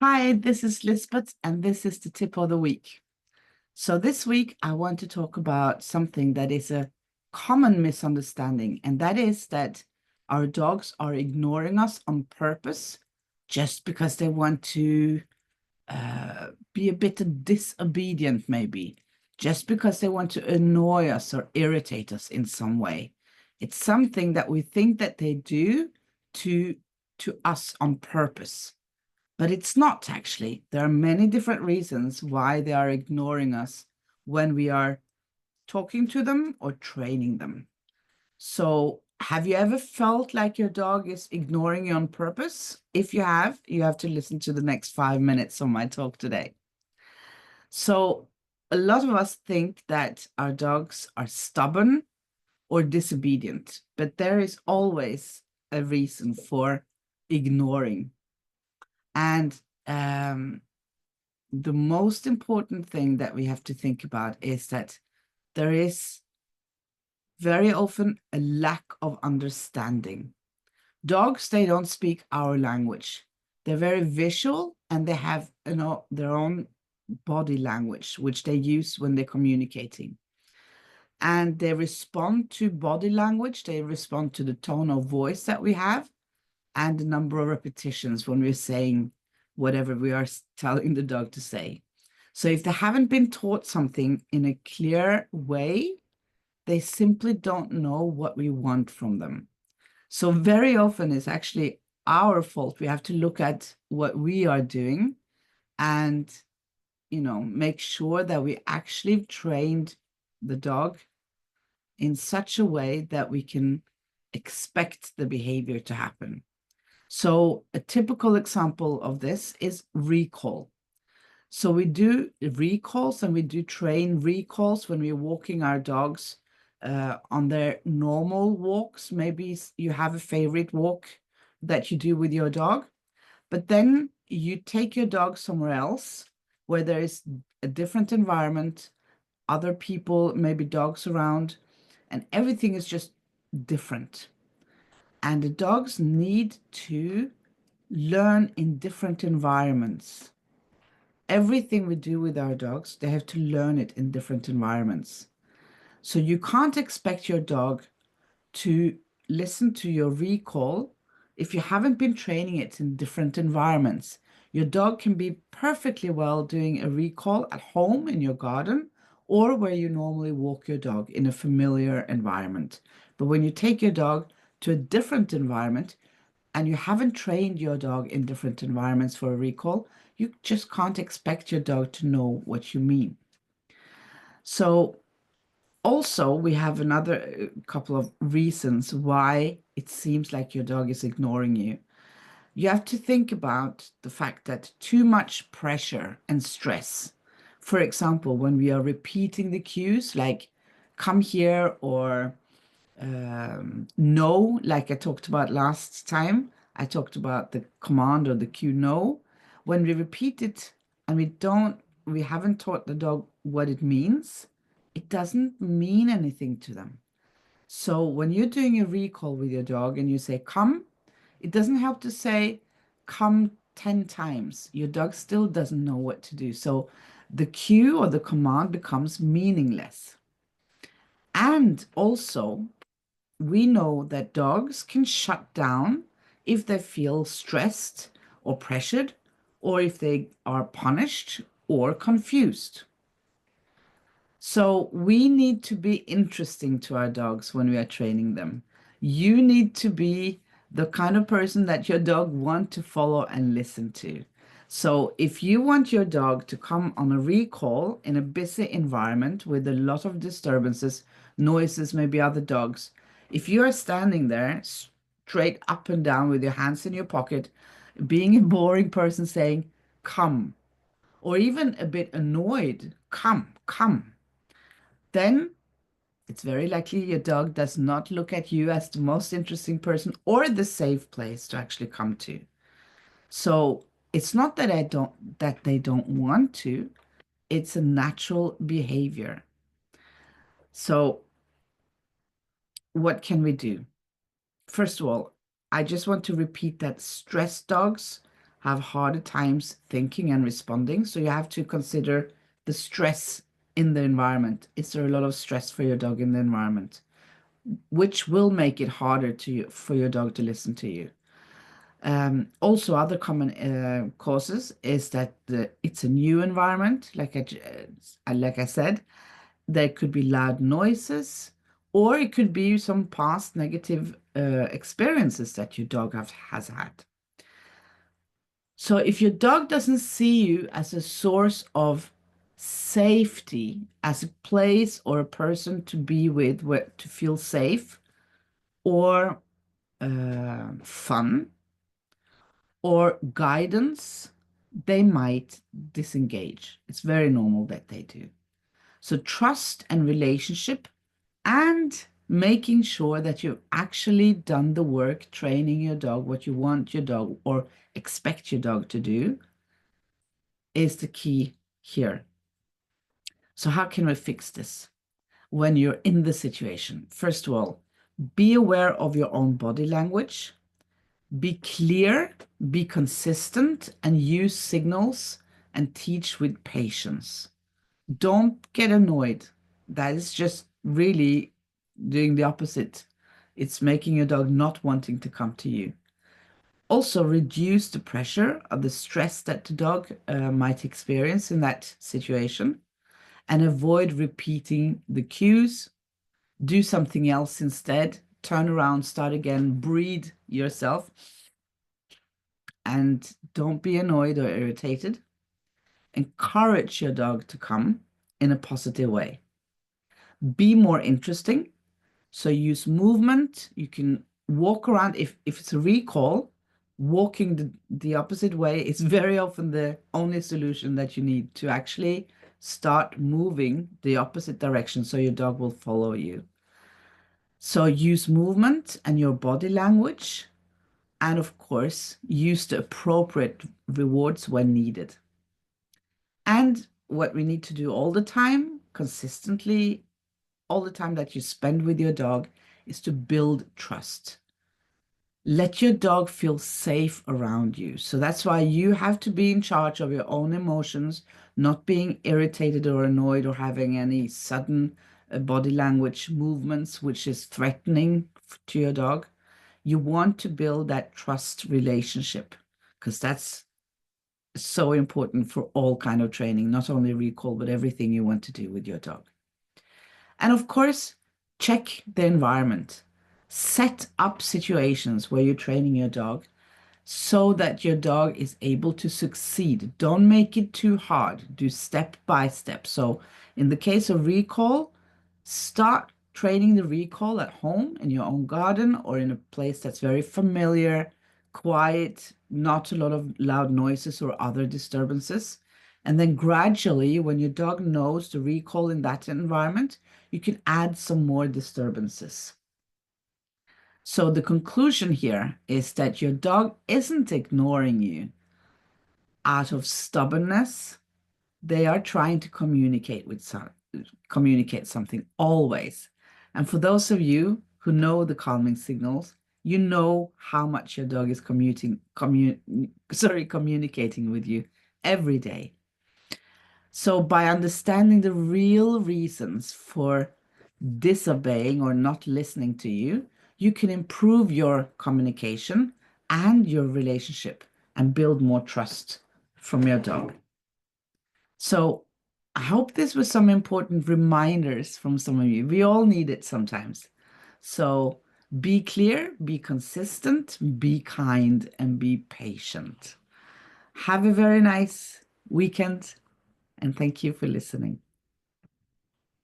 Hi, this is Lisbeth, and this is the tip of the week. So, this week I want to talk about something that is a common misunderstanding, and that is that our dogs are ignoring us on purpose just because they want to be a bit disobedient, maybe, just because they want to annoy us or irritate us in some way. It's something that we think that they do to us on purpose. But it's not actually. There are many different reasons why they are ignoring us when we are talking to them or training them. So, have you ever felt like your dog is ignoring you on purpose? If you have to listen to the next 5 minutes of my talk today. So, a lot of us think that our dogs are stubborn or disobedient, but there is always a reason for ignoring. And the most important thing that we have to think about is that there is very often a lack of understanding. Dogs, they don't speak our language. They're very visual and they have, their own body language, which they use when they're communicating. And they respond to body language. They respond to the tone of voice that we have and the number of repetitions when we're saying whatever we are telling the dog to say. So if they haven't been taught something in a clear way, they simply don't know what we want from them. So very often it's actually our fault. We have to look at what we are doing and, make sure that we actually trained the dog in such a way that we can expect the behavior to happen. So a typical example of this is recall. So we do recalls and we do train recalls when we're walking our dogs on their normal walks. Maybe you have a favorite walk that you do with your dog, but then you take your dog somewhere else where there is a different environment, other people, maybe dogs around, and everything is just different. And the dogs need to learn in different environments. Everything we do with our dogs, they have to learn it in different environments. So you can't expect your dog to listen to your recall if you haven't been training it in different environments. Your dog can be perfectly well doing a recall at home in your garden or where you normally walk your dog in a familiar environment. But when you take your dog to a different environment, and you haven't trained your dog in different environments for a recall, you just can't expect your dog to know what you mean. So, also, we have another couple of reasons why it seems like your dog is ignoring you. You have to think about the fact that too much pressure and stress, for example, when we are repeating the cues like come here or no, like I talked about last time. I talked about the command or the cue no. When we repeat it and we haven't taught the dog what it means, it doesn't mean anything to them. So when you're doing a recall with your dog and you say come, it doesn't help to say come 10 times. Your dog still doesn't know what to do. So the cue or the command becomes meaningless. And also, we know that dogs can shut down if they feel stressed or pressured, or if they are punished or confused. So we need to be interesting to our dogs when we are training them. You need to be the kind of person that your dog want to follow and listen to. So if you want your dog to come on a recall in a busy environment with a lot of disturbances, noises, maybe other dogs, if you are standing there straight up and down with your hands in your pocket, being a boring person saying, come, or even a bit annoyed, come, come, then it's very likely your dog does not look at you as the most interesting person or the safe place to actually come to. So it's not that they don't want to, it's a natural behavior. So what can we do? First of all, I just want to repeat that stress dogs have harder times thinking and responding. So you have to consider the stress in the environment. Is there a lot of stress for your dog in the environment, which will make it harder for your dog to listen to you? Also, other common causes is that it's a new environment, like I said. There could be loud noises, or it could be some past negative experiences that your dog has had. So if your dog doesn't see you as a source of safety, as a place or a person to be with, where to feel safe or fun or guidance, they might disengage. It's very normal that they do. So trust and relationship and making sure that you've actually done the work training your dog, what you want your dog or expect your dog to do, is the key here. So how can we fix this when you're in the situation? First of all, be aware of your own body language. Be clear, be consistent, and use signals and teach with patience. Don't get annoyed. That is just really doing the opposite. It's making your dog not wanting to come to you. Also, reduce the pressure of the stress that the dog might experience in that situation and avoid repeating the cues. Do something else instead. Turn around, start again, breathe yourself, and don't be annoyed or irritated. Encourage your dog to come in a positive way. Be more interesting. So use movement. You can walk around. If it's a recall, walking the opposite way is very often the only solution that you need to actually start moving the opposite direction so your dog will follow you. So use movement and your body language. And of course, use the appropriate rewards when needed. And what we need to do all the time, consistently, all the time that you spend with your dog, is to build trust. Let your dog feel safe around you. So that's why you have to be in charge of your own emotions, not being irritated or annoyed or having any sudden body language movements, which is threatening to your dog. You want to build that trust relationship because that's so important for all kind of training, not only recall, but everything you want to do with your dog. And of course, check the environment. Set up situations where you're training your dog so that your dog is able to succeed. Don't make it too hard. Do step by step. So in the case of recall, start training the recall at home in your own garden or in a place that's very familiar, quiet, not a lot of loud noises or other disturbances. And then gradually, when your dog knows the recall in that environment, you can add some more disturbances. So the conclusion here is that your dog isn't ignoring you out of stubbornness. They are trying to communicate something always. And for those of you who know the calming signals, you know how much your dog is communicating with you every day. So by understanding the real reasons for disobeying or not listening to you, you can improve your communication and your relationship and build more trust from your dog. So I hope this was some important reminders from some of you. We all need it sometimes. So be clear, be consistent, be kind, and be patient. Have a very nice weekend, and thank you for listening.